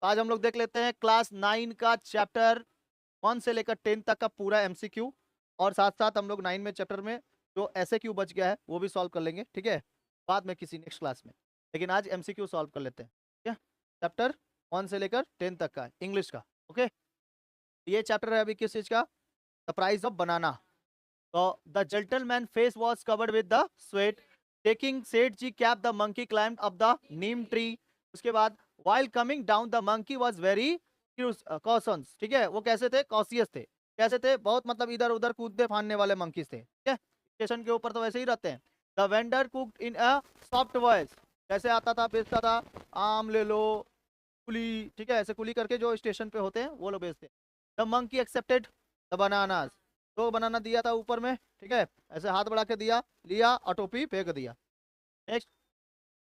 आज हम लोग देख लेते हैं क्लास 9 का चैप्टर 1 से लेकर 10 तक का पूरा एमसीक्यू, और साथ साथ हम लोग 9 में चैप्टर में जो ऐसे क्यू बच गया है वो भी सॉल्व कर लेंगे, ठीक है, बाद में किसी नेक्स्ट क्लास में। लेकिन आज एमसीक्यू सॉल्व कर लेते हैं, ठीक है। चैप्टर 1 से लेकर 10 तक का इंग्लिश का, ओके। ये चैप्टर है अभी किस चीज का? The price of banana. तो the gentleman face was covered with the sweat, taking Seth ji cap the monkey climbed up the neem tree. उसके बाद while coming down the monkey was very cautious, ठीक है। वो कैसे थे? कॉशियस थे। कैसे थे? बहुत मतलब इधर उधर कूदते फानने वाले मंकीज थे, ठीक है। स्टेशन के ऊपर तो वैसे ही रहते हैं। The vendor cooked in a soft voice, कैसे आता था बेचता था, आम ले लो, कुली, ठीक है, ऐसे कुली करके जो स्टेशन पे होते हैं वो लोग बेचते हैं। The monkey accepted the bananas, तो बनाना दिया था ऊपर में, ठीक है, ऐसे हाथ बढ़ा के दिया, लिया और टोपी फेंक दिया। Next,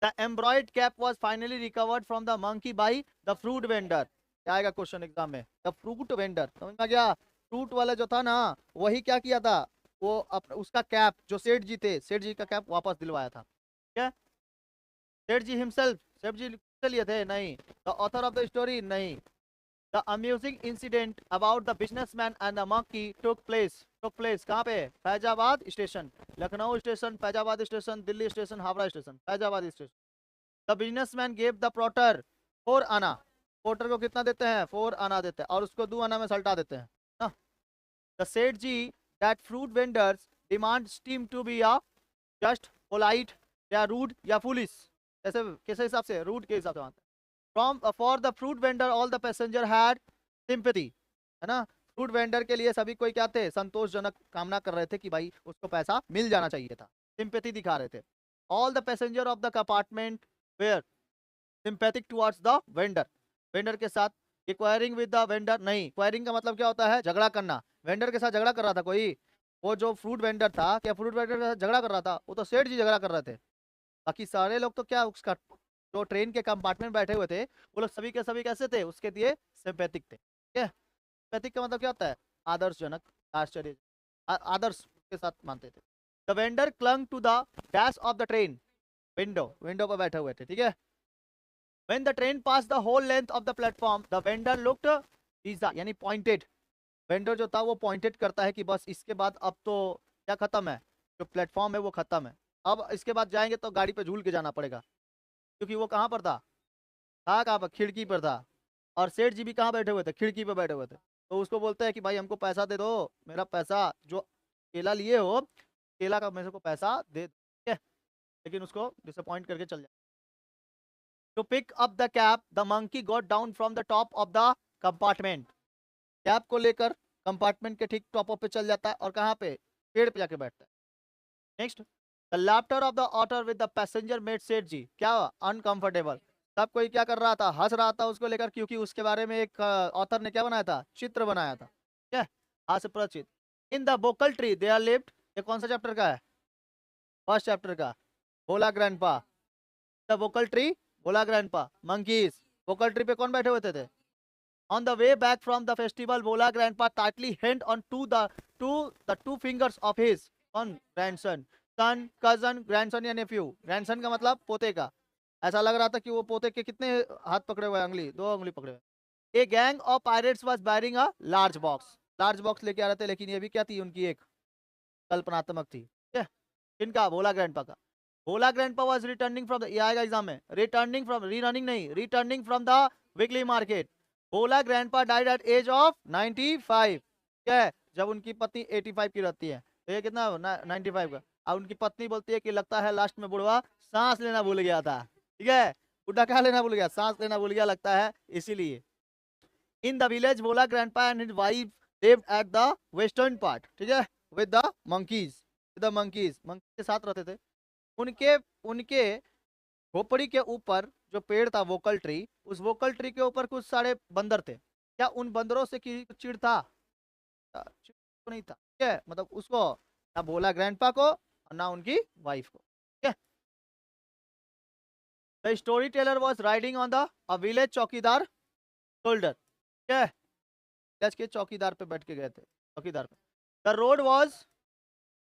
the embroidered cap was finally recovered from the monkey by the fruit vendor. क्या आएगा क्वेश्चन एग्जाम में? द फ्रूट वेंडर, समझ में आ गया? फ्रूट वाला जो था ना, वही क्या किया था, वो उसका कैप जो सेठ जी थे, सेठ जी का कैप वापस दिलवाया था, ठीक है। सेठ जी हिमसेल्फ, सेठ जी से लिए थे? नहीं। The author of the story? नहीं। The amusing incident about the businessman and the monkey took place कहाँ पे? Faizabad station, Lucknow station, Faizabad station, Delhi station, Howrah station, Faizabad station. The businessman gave the porter 4 anna, porter को कितना देते हैं? 4 आना देते हैं, और उसको 2 आना में सल्टा देते हैं ना। The Seth ji that fruit vendors demand seem to be a just polite या रूड या फुलिस, ऐसे किस हिसाब से? रूड के हिसाब से मानते हैं। From for the fruit vendor all the passenger had sympathy, है ना। फ्रूट वेंडर के लिए सभी कोई क्या थे? संतोषजनक कामना कर रहे थे कि भाई उसको पैसा मिल जाना चाहिए था, सिंपैथी दिखा रहे थे। All the passenger of the compartment were sympathetic towards the vendor, vendor के साथ। एक्वायरिंग विद द वेंडर, नहीं, एक्वायरिंग का मतलब क्या होता है? झगड़ा करना। वेंडर के साथ झगड़ा कर रहा था कोई? वो जो फ्रूट वेंडर था, क्या फ्रूट वेंडर के साथ झगड़ा कर रहा था? वो तो सेठ जी झगड़ा कर रहे थे। बाकी सारे लोग तो क्या, उसका जो ट्रेन के कंपार्टमेंट बैठे हुए थे वो लोग सभी के सभी कैसे थे? उसके लिए सिंपैथिक थे, ठीक है। सिंपैथिक का मतलब क्या होता है? आदर्शजनक, आश्चर्य, आदर्श के साथ मानते थे। The vendor clung to the dash of the train, window, window पर बैठे हुए थे, ठीक है। When the train passed the whole length of the platform, the vendor looked pizza, यानी pointed। वेंडर जो था वो पॉइंटेड करता है कि बस इसके बाद अब तो क्या खत्म है, जो प्लेटफॉर्म है वो खत्म है, अब इसके बाद जाएंगे तो गाड़ी पे झूल के जाना पड़ेगा। क्योंकि वो कहाँ पर था कहाँ पर? खिड़की पर था। और सेठ जी भी कहाँ बैठे हुए थे? खिड़की पर बैठे हुए थे। तो उसको बोलते हैं कि भाई हमको पैसा दे दो, मेरा पैसा जो केला लिए हो, केला का मेरे को पैसा दे दो, ठीक है। लेकिन उसको डिसअपॉइंट करके चल जाए। To pick up the cap, the monkey got down from the top of the compartment। Cap को लेकर कंपार्टमेंट के ठीक टॉप पे चल जाता है, और कहाँ पे? पेड़ पे जाके बैठता है। Next, the laughter of the author with the passenger made Seth ji क्या? अनकंफर्टेबल। सब कोई क्या कर रहा था? हंस रहा था उसको लेकर, क्योंकि उसके बारे में एक ऑथर ने क्या बनाया था? चित्र बनाया था, ठीक है, हास्य प्रचित। In the vocal tree they are lived, ये कौन सा चैप्टर का है? फर्स्ट चैप्टर का। बोला ग्रैंडपा, द वोकल ट्री, बोला ग्रैंडपा, मंकीज। वोकल ट्री पे कौन बैठे हुए थे? On the way back from the festival, बोला grandpa tightly hand on to the two fingers of his own grandson, son, cousin, grandson या नेफ्यू। ग्रैंडसन का मतलब पोते का। ऐसा लग रहा था कि वो पोते के कितने हाथ पकड़े हुए? अंगली, 2 अंगली पकड़े हुए। A gang of pirates was bearing a large box, large box लेके आ रहे थे, लेकिन ये भी क्या थी? उनकी एक कल्पनात्मक थी, ठीक है। किनका? भोला ग्रैंडपा का। Bhola grandpa was returning from the, ये आएगा एग्जाम में, रिटर्निंग फ्रॉम, रीरनिंग नहीं, returning from the weekly market. Bhola grandpa died at age of 95, ठीक है, जब उनकी पत्नी 85 की रहती है, तो ये कितना 95 का। और उनकी पत्नी बोलती है कि लगता है लास्ट में बुढ़वा सांस लेना भूल गया था, ठीक है। बुढ़ा क्या लेना भूल गया? सांस लेना भूल गया लगता है, इसीलिए। In the village Bhola grandpa and his wife lived at the western part, ठीक है, विद द मंकीज, मंकी के साथ रहते थे। उनके उनके खोपड़ी के ऊपर जो पेड़ था, वोकल ट्री, उस वोकल ट्री के ऊपर कुछ सारे बंदर थे। क्या उन बंदरों से चिढ़ था? चिढ़ तो नहीं था, ठीक है, मतलब उसको ना भोला ग्रैंडपा को और ना उनकी वाइफ को, ठीक है। The story teller was riding on the a village चौकीदार शोल्डर, ठीक है, विलेज के चौकीदार पे बैठ के गए थे, चौकीदार पे। The road was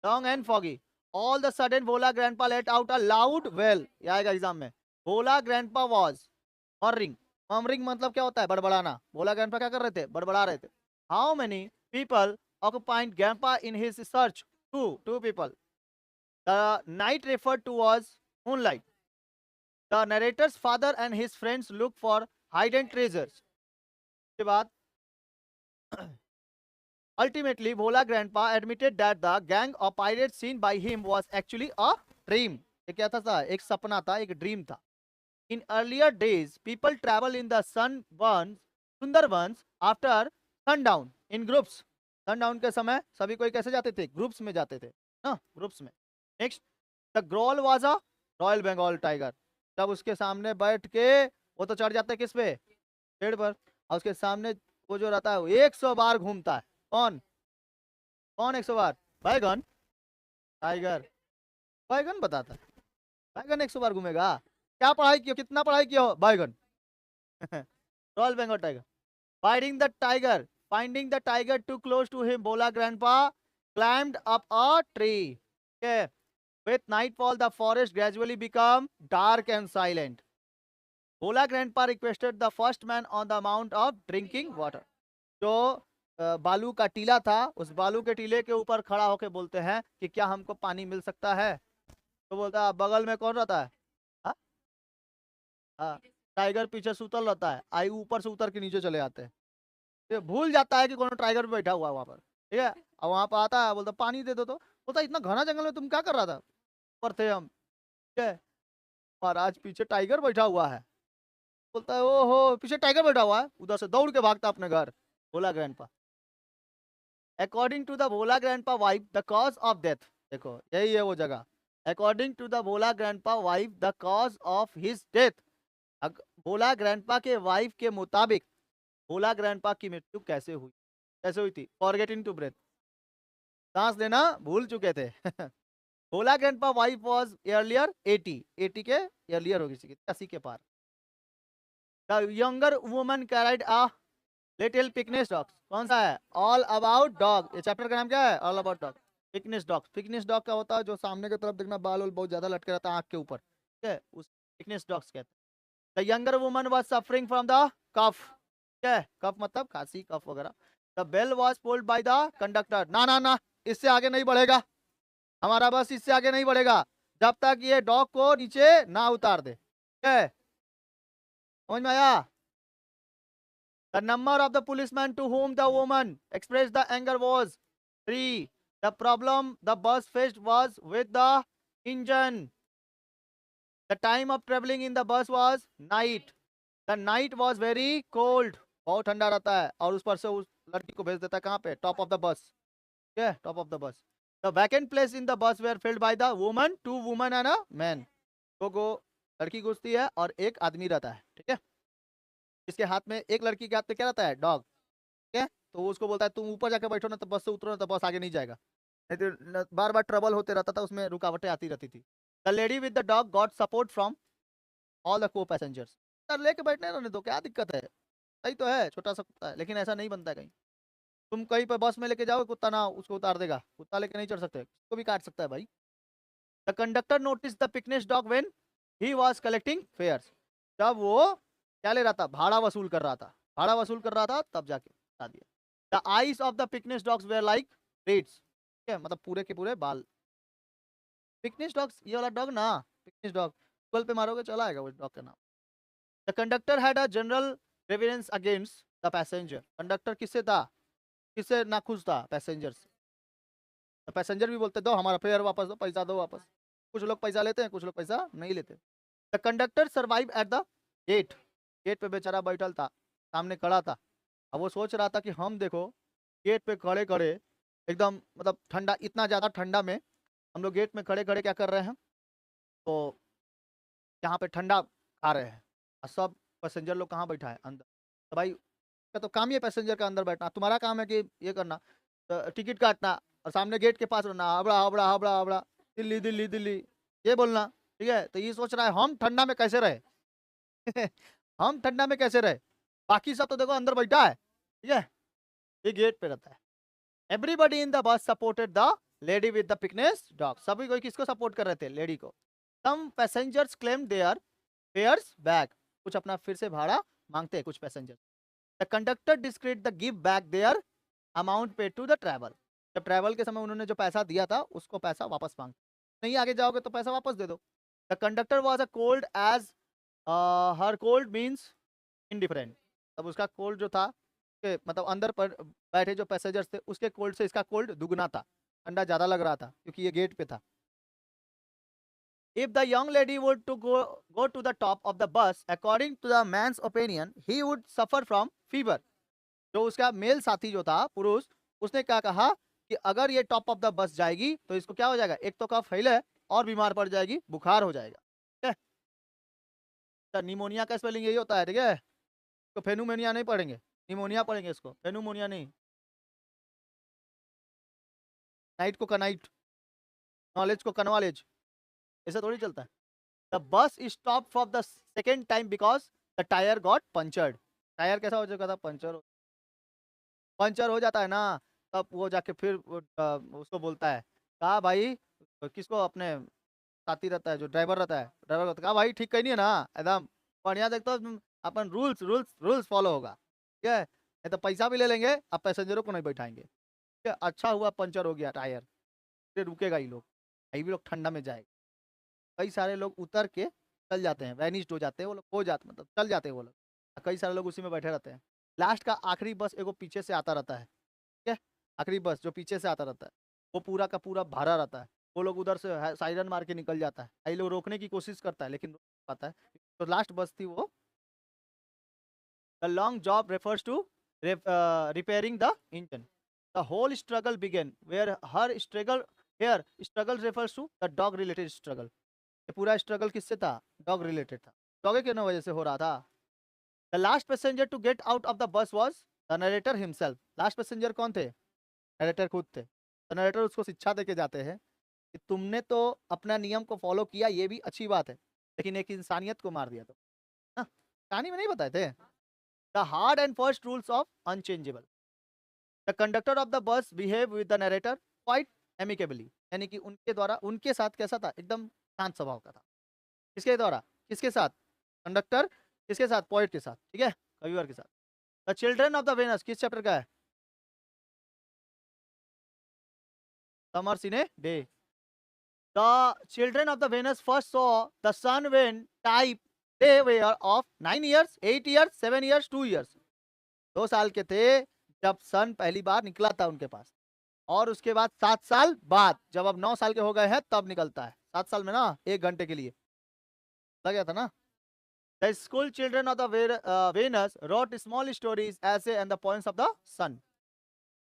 long and foggy, all the sudden Bhola grandpa let out a loud well, ये आएगा एग्जाम में। भोला ग्रैंडपा वॉज मर्रिंग, मर्मरिंग मतलब क्या होता है? बड़बड़ाना। भोला ग्रैंडपा क्या कर रहे थे? बड़बड़ा रहे थे। How many people occupied grandpa in his search? Two people. The night referred to was moonlight. The narrator's father and his friends look for hidden treasures. के बाद ultimately Bhola grandpa admitted that the gang of pirates seen by him was actually a dream. ये क्या था? एक सपना था, एक dream था. In earlier days, people travel in the Sundarbans after sundown in groups. Sundown के समय सभी कोई कैसे जाते थे? ग्रुप्स में जाते थे ना, ग्रुप्स में. Next, the growl was a royal Bengal tiger. जब उसके सामने बैठ के वो तो चढ़ जाता है किस पे? पेड़ पर. और उसके सामने वो जो रहता है वो 100 बार घूमता है. कौन कौन 100 बार? बैगन. टाइगर बैगन बताता है. बैगन 100 बार घूमेगा? क्या पढ़ाई किया? कितना पढ़ाई किया हो? बैगन. Royal Bengal tiger. Finding the tiger too close to him, Bola grandpa climbed up a tree. Okay. With nightfall, the forest gradually became dark and silent. Bola grandpa requested the first man on the mount of drinking water. जो बालू का टीला था, उस बालू के टीले के ऊपर खड़ा होके बोलते हैं कि क्या हमको पानी मिल सकता है? तो बोलता है बगल में कौन रहता है? हाँ, टाइगर पीछे सुतल रहता है. आई ऊपर से उतर के नीचे चले आते हैं. ये भूल जाता है कि कौन टाइगर पे बैठा हुआ है वहां पर. ठीक है. और वहां पर आता है, बोलता पानी दे दो. तो बोलता इतना घना जंगल में तुम क्या कर रहा था? पर थे हम. ठीक है. महाराज पीछे टाइगर बैठा हुआ है. बोलता है ओहो पीछे टाइगर बैठा हुआ है. उधर से दौड़ के भागता अपने घर. Bhola grandpa. According to the Bhola grandpa wife the cause of death. देखो यही है वो जगह. According to the Bhola grandpa wife the cause of his death. Bhola grandpa के वाइफ के मुताबिक भोला ग्रैंडपा की मृत्यु कैसे हुई? कैसे हुई थी? Forgetting to breath. सांस लेना भूल चुके थे. Bhola grandpa wife was earlier 80 के अर्लियर हो गई थी, 80 के पार. The younger woman carried a little picnic dog. कौन सा है? All about dog. ये चैप्टर का नाम क्या है? All about dog. Picnic dog. Picnic dog क्या होता है? जो सामने की तरफ देखना बाल वाल बहुत ज्यादा लटके रहता है आंख के ऊपर. ठीक है, उस पिकनिक डॉग्स कहते हैं. The younger woman was suffering from the cough. ठीक है, कफ मतलब खांसी कफ वगैरह. The bell was pulled by the conductor. ना ना ना, इससे आगे नहीं बढ़ेगा हमारा बस, इससे आगे नहीं बढ़ेगा जब तक ये डॉग को नीचे ना उतार दे. ठीक है, समझ में आया? The number of the policemen to whom the woman expressed the anger was 3. The problem the bus faced was with the engine. The time of traveling in the bus was night. The night was very cold. बहुत ठंडा रहता है. और उस पर से उस लड़की को भेज देता है कहाँ पे? टॉप ऑफ द बस. ठीक है, टॉप ऑफ द बस. The vacant place in the bus were filled by the woman, 2 women and a man. तो लड़की घुसती है और एक आदमी रहता है. ठीक है, इसके हाथ में, एक लड़की के हाथ में क्या रहता है? डॉग. ठीक है, तो वो उसको बोलता है तुम ऊपर जाके बैठो ना, तो बस से उतरो ना, तो बस आगे नहीं जाएगा. नहीं तो बार बार ट्रबल होते रहता था, उसमें रुकावटें आती रहती थी. The lady with the dog got support from all the को पैसेंजर्स. सर लेके बैठने रहने दो, क्या दिक्कत है? सही तो है, छोटा सा कुत्ता है, लेकिन ऐसा नहीं बनता है कहीं. तुम कहीं पर बस में लेके जाओ, कुत्ता ना उसको उतार देगा. कुत्ता लेके नहीं चढ़ सकते, उसको भी काट सकता है भाई. The conductor notice the picnic dog when he was collecting fares. जब वो क्या ले रहा था? भाड़ा वसूल कर रहा था. भाड़ा वसूल कर रहा था तब जाके बता दिया. The eyes of the picnic dogs were like reds. ठीक है, मतलब पूरे के पूरे बाल. पिकनिक डॉग्स, ये वाला डॉग ना, पिकनिक डॉग गूगल पे मारोगे चला आएगा वो डॉग का नाम. The conductor had a general grievance against the passenger. Conductor किससे था? किससे नाखुश था? पैसेंजर से. पैसेंजर भी बोलते दो हमारा फेयर वापस दो, पैसा दो वापस. कुछ लोग पैसा लेते हैं, कुछ लोग पैसा नहीं लेते. The conductor survive at the gate. Gate पे बेचारा बैठल था, सामने खड़ा था. अब वो सोच रहा था कि हम देखो गेट पे खड़े खड़े एकदम, मतलब ठंडा, इतना ज़्यादा ठंडा में हम लोग गेट में खड़े खड़े क्या कर रहे हैं? तो यहाँ पे ठंडा खा रहे हैं और सब पैसेंजर लोग कहाँ बैठा है? अंदर. तो भाई का तो काम ही है पैसेंजर का अंदर बैठना. तुम्हारा काम है कि ये करना, तो टिकट काटना और सामने गेट के पास रहना, हावड़ा हावड़ा हावड़ा हावड़ा, दिल्ली दिल्ली दिल्ली, ये बोलना. ठीक है, तो ये सोच रहा है हम ठंडा में कैसे रहे. हम ठंडा में कैसे रहे? बाकी सब तो देखो अंदर बैठा है. ठीक है, ये गेट पे रहता है. Everybody in the bus supported the lady with the picnic dog. सभी कोई किसको सपोर्ट कर रहे थे? लेडी को. Some passengers claim their fares back. कुछ अपना फिर से भाड़ा मांगते हैं कुछ passenger. The conductor discreet the give back their amount pay to the travel. जब ट्रैवल के समय उन्होंने जो पैसा दिया था उसको पैसा वापस मांग, नहीं आगे जाओगे तो पैसा वापस दे दो। The conductor was a cold edge her cold means indifferent. तब उसका कोल्ड जो था मतलब अंदर पर बैठे जो पैसेंजर्स थे उसके कोल्ड से इसका कोल्ड दुगना था, ठंडा ज्यादा लग रहा था क्योंकि ये गेट पे था। If the young lady were to go to the top of the bus, according to the man's opinion, he would suffer from fever. जो उसका मेल साथी जो था पुरुष, उसने क्या कहा कि अगर ये टॉप ऑफ द बस जाएगी तो इसको क्या हो जाएगा, एक तो कफ फैले और बीमार पड़ जाएगी, बुखार हो जाएगा। ठीक है, निमोनिया का स्पेलिंग यही होता है। ठीक है, तो फेनुमेनिया नहीं पढ़ेंगे, निमोनिया पढ़ेंगे इसको, फेनुमोनिया नहीं। नाइट को कनाइट, नॉलेज को कनॉलेज, ऐसा थोड़ी चलता है। The bus stop for the second time because the tyre got punctured. Tyre कैसा हो चुका था, पंचर हो जाता है ना, तब वो जाके फिर उसको बोलता है, कहा भाई, किसको, अपने साथी रहता है जो ड्राइवर रहता है, ड्राइवर कहा भाई ठीक कहीं नहीं है ना, एकदम बढ़िया, देखते हो अपन रूल्स रूल्स रूल्स फॉलो होगा। ठीक है, नहीं तो पैसा भी ले लेंगे, अब पैसेंजरों को नहीं बैठाएंगे। ठीक है, अच्छा हुआ पंचर हो गया टायर, फिर रुकेगा ही लोग, कहीं भी लोग ठंडा में जाएगा। कई सारे लोग उतर के चल जाते हैं, वैनिस्ड हो जाते हैं वो लोग, हो जाते मतलब चल जाते हैं वो लोग, कई सारे लोग उसी में बैठे रहते हैं। लास्ट का आखिरी बस एगो पीछे से आता रहता है। ठीक है, आखिरी बस जो पीछे से आता रहता है वो पूरा का पूरा भरा रहता है, वो लोग उधर से साइरन मार के निकल जाता है, कई लोग रोकने की कोशिश करता है लेकिन रोक नहीं पाता है। तो लास्ट बस थी वो। The long job refers to repairing the engine. The whole struggle began where her struggle, here struggle refers to the dog related struggle. ये पूरा स्ट्रगल किससे था, डॉग रिलेटेड था, डॉगे के ना वजह से हो रहा था। The last passenger to get out of the bus was the narrator himself. Last passenger कौन थे, नरेटर खुद थे। तो नरेटर उसको शिक्षा देके जाते हैं कि तुमने तो अपना नियम को फॉलो किया, ये भी अच्छी बात है, लेकिन एक इंसानियत को मार दिया तो। हाँ, कहानी में नहीं बताए थे। The hard and first rules of unchangeable. The conductor of the बस behave with the narrator quite amicably. यानी कि उनके द्वारा, उनके साथ कैसा था, एकदम शांत स्वभाव का था। किसके द्वारा, किसके साथ, कंडक्टर किसके साथ, पोइट के साथ। ठीक है, कविवर के साथ। The children of the Venus किस चैप्टर का है, summers in a day. The children of the Venus first saw the sun when type they were of 9 years, 8 years, 7 years, 2 years. 2 साल के थे जब सन पहली बार निकला था उनके पास, और उसके बाद 7 साल बाद जब अब 9 साल के हो गए हैं तब निकलता है। 7 साल में ना 1 घंटे के लिए लग गया था ना। The school children of the Venus wrote small stories, essay and the poems of the sun.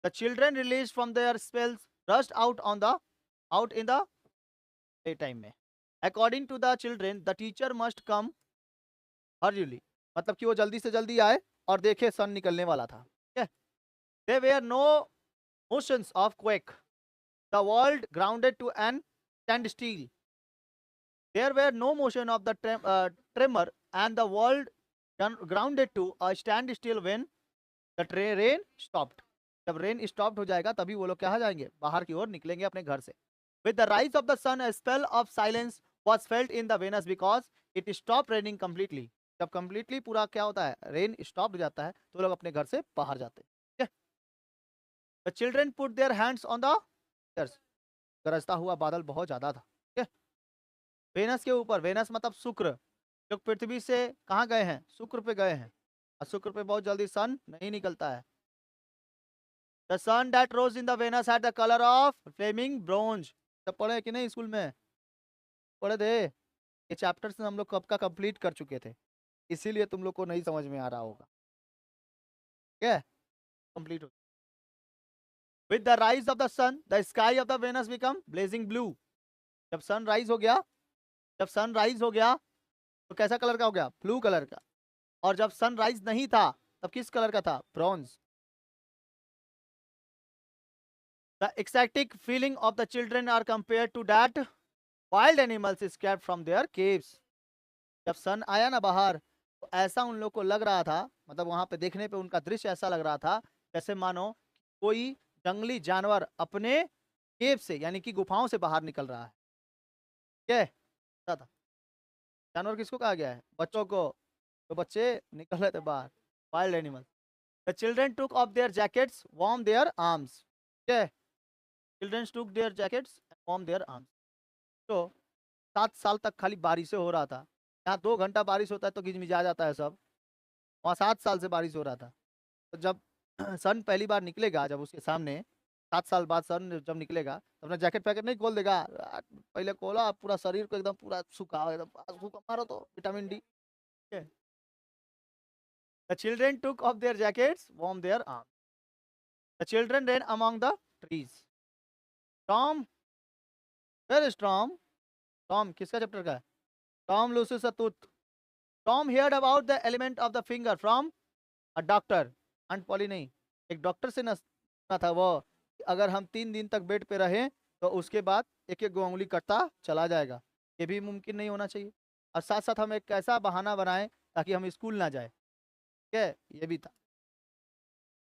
The children released from their spells rushed out in the day time में। According to the children the teacher must come हर्यूली, मतलब कि वो जल्दी से जल्दी आए और देखे सन निकलने वाला था। ठीक है, they were no motions of quake, the world grounded to an stand steel. There were no motion of the tremor and the world grounded to a stand still when the rain stopped. जब rain stopped हो जाएगा तभी वो लोग कहाँ जाएंगे, बाहर की ओर निकलेंगे अपने घर से। With the rise of the sun, a spell of silence was felt in the Venus because it stopped raining completely. जब completely पूरा क्या होता है, रेन स्टॉप हो जाता है तो लोग अपने घर से बाहर जाते हैं। ठीक है, the children put their hands on the earth. गरजता हुआ बादल बहुत ज्यादा था। ठीक है, वेनस के ऊपर, वेनस मतलब शुक्र, लोग पृथ्वी से कहाँ गए हैं, शुक्र पे गए हैं, और शुक्र पे बहुत जल्दी सन नहीं निकलता है। The sun that rose in the Venus had the color of flaming bronze. सब पढ़े कि नहीं स्कूल में, पढ़े थे ये चैप्टर्स हम लोग कब का कंप्लीट कर चुके थे, इसीलिए तुम लोग को नहीं समझ में आ रहा होगा। ठीक है, कंप्लीट हो। With the rise of the sun the sky of the Venus become blazing blue. जब सन राइज हो गया, जब सन राइज हो गया तो कैसा कलर का हो गया, ब्लू कलर का। और जब सन राइज नहीं था तब किस कलर का था, bronze. The ecstatic feeling of the children are compared to that wild animals escaped from their caves. जब सन आया ना बाहर तो ऐसा उन लोग को लग रहा था, मतलब वहां पे देखने पे उनका दृश्य ऐसा लग रहा था जैसे मानो कोई जंगली जानवर अपने केव से यानी कि गुफाओं से बाहर निकल रहा है। क्या है, था जानवर किसको कहा गया है, बच्चों को, तो बच्चे निकल रहे थे बाहर, wild animal. The children took of their jackets warm there arms. ठीक है, children took there jackets warm there arms. तो 7 साल तक खाली बारिशें हो रहा था। यहाँ 2 घंटा बारिश होता है तो गिजमिजा जाता है सब, वहाँ 7 साल से बारिश हो रहा था। तो जब सन पहली बार निकलेगा, जब उसके सामने 7 साल बाद सन जब निकलेगा तो अपना जैकेट पैकेट नहीं खोल देगा, पहले खोला पूरा शरीर को एकदम पूरा सूखा, एकदम सूखा मारो तो vitamin D. The children took off their jackets, warmed their arms. The children ran among the trees. Tom, where is Tom? Tom किसका चैप्टर का है? Tom loses a tooth. Tom heard about the element of the finger from a doctor. Aunt Polly नहीं, एक doctor से ना सुना था वो, अगर हम 3 दिन तक बेड पे रहें तो उसके बाद एक एक उंगली कटता चला जाएगा। ये भी मुमकिन नहीं होना चाहिए, और साथ साथ हम एक ऐसा बहाना बनाएं ताकि हम स्कूल ना जाए। ठीक है, ये भी था।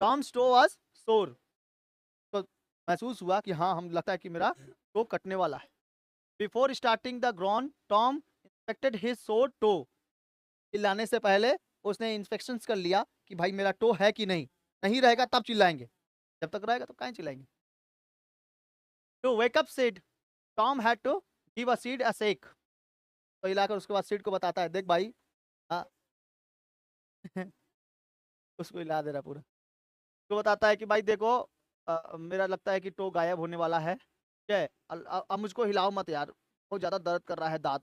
टॉम्स टो वाज सोर, तो महसूस हुआ कि हाँ, हम लगता है कि मेरा टो कटने वाला है। Before starting the ground Tom inspected his सोर टो। चिल्लाने से पहले उसने इंस्पेक्शन कर लिया कि भाई मेरा टो है कि नहीं। नहीं रहेगा तब चिल्लाएंगे, जब तक रहेगा तो कहीं चिल्लाएंगे। To wake up Sid, Tom had to give a Sid a shake. तो हिलाकर उसके बाद सीड को बताता है, देख भाई, हाँ उसको हिला दे रहा पूरा। तो बताता है कि भाई देखो, मेरा लगता है कि टो गायब होने वाला है। ठीक है, अब मुझको हिलाओ मत यार, बहुत ज्यादा दर्द कर रहा है, दांत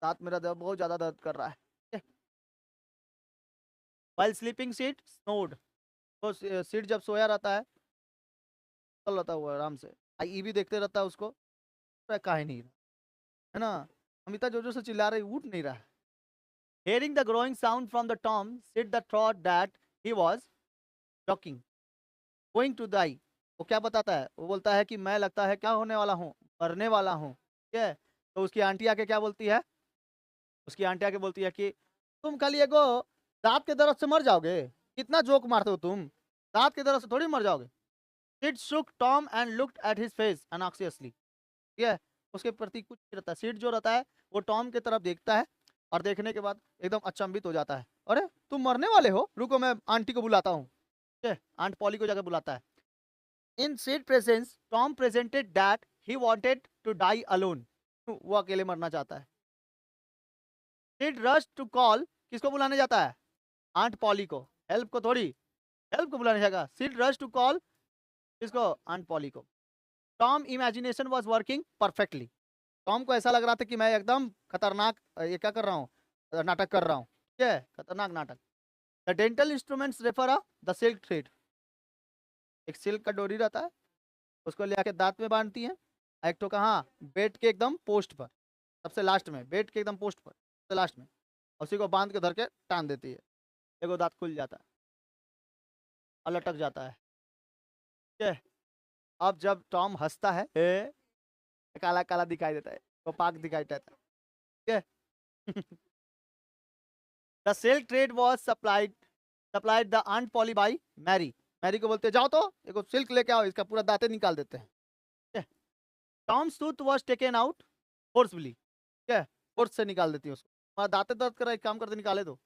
दांत मेरा बहुत ज्यादा दर्द कर रहा है। वाइल स्लीपिंग सीट स्नोड, तो सीट जब सोया रहता है चल रहता है वो आराम से, आई भी देखते रहता है उसको, काहे नहीं रहा है ना। अमिता जो जो से चिल्ला रही, उठ नहीं रहा है। Hearing the growing sound from the Tom, Sid the thought that he was joking, going to die। वो क्या बताता है, वो बोलता है कि मैं लगता है क्या होने वाला हूँ, मरने वाला हूँ। ठीक है, तो उसकी आंटी आके क्या बोलती है, उसकी आंटी आके बोलती है कि तुम खाली एगो दांत के दर्द से मर जाओगे, कितना जोक मारते हो तुम, दांत के दर्द से थोड़ी मर जाओगे। Sid shook Tom and looked at his face anxiously। ठीक है, उसके प्रति कुछ नहीं रहता। सीड जो रहता है वो टॉम की तरफ देखता है, और देखने के बाद एकदम अचंभित हो जाता है, अरे तुम मरने वाले हो, रुको मैं आंटी को बुलाता हूँ। ठीक है, आंट पॉली को जाकर बुलाता है। In Sid presence Tom presented that he wanted to die alone, वो अकेले मरना चाहता है। सीड रश टू कॉल, किसको बुलाने जाता है, आंट पॉली को, हेल्प को थोड़ी, हेल्प को बुलाने जाएगा। सीड रश टू कॉल किसको, आंट पॉली को। Tom imagination was working perfectly, Tom को ऐसा लग रहा था कि मैं एकदम खतरनाक ये क्या कर रहा हूँ, नाटक कर रहा हूँ। ठीक है, खतरनाक नाटक। The dental instruments refer a the silk thread, एक सिल्क का डोरी रहता है, उसको ले आके दांत में बांधती है। एक तो कहाँ, बेड के एकदम पोस्ट पर, सबसे लास्ट में, बेड के एकदम पोस्ट पर सबसे लास्ट में, उसी को बांध के धर के टान देती है, एगो दांत खुल जाता है और लटक जाता है। ठीक है, अब जब टॉम हंसता है, काला काला दिखाई देता है, वो पाक दिखाई देता है। ठीक है the silk trade was supplied the aunt Polly by Mary. Mary को बोलते जाओ तो एक सिल्क लेके आओ, इसका पूरा दांते निकाल देते हैं। Tom's tooth was taken out forcefully, ठीक है, फोर्स से निकाल देती है उसको, हमारा दांते दर्द कर रहा है, एक काम करते निकाले दो।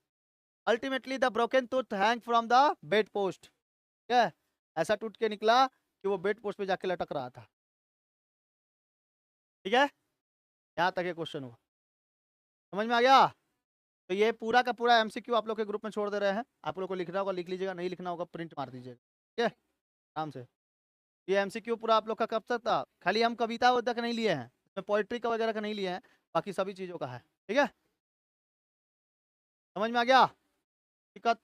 Ultimately the broken tooth hang from the bed post. ठीक है, ऐसा टूट के निकला कि वो बेड पोस्ट पे जाके लटक रहा था। ठीक है, यहाँ तक ये क्वेश्चन हुआ, समझ में आ गया। तो ये पूरा का पूरा एमसीक्यू आप लोग के ग्रुप में छोड़ दे रहे हैं, आप लोग को लिखना होगा लिख लीजिएगा, नहीं लिखना होगा प्रिंट मार दीजिएगा। ठीक है, आराम से। ये एमसीक्यू पूरा आप लोग का कब तक था, खाली हम कविता वगैरह का नहीं लिए हैं, इसमें पोइट्री का वगैरह का नहीं लिए हैं, बाकी सभी चीज़ों का है। ठीक है, समझ में आ गया, दिक्कत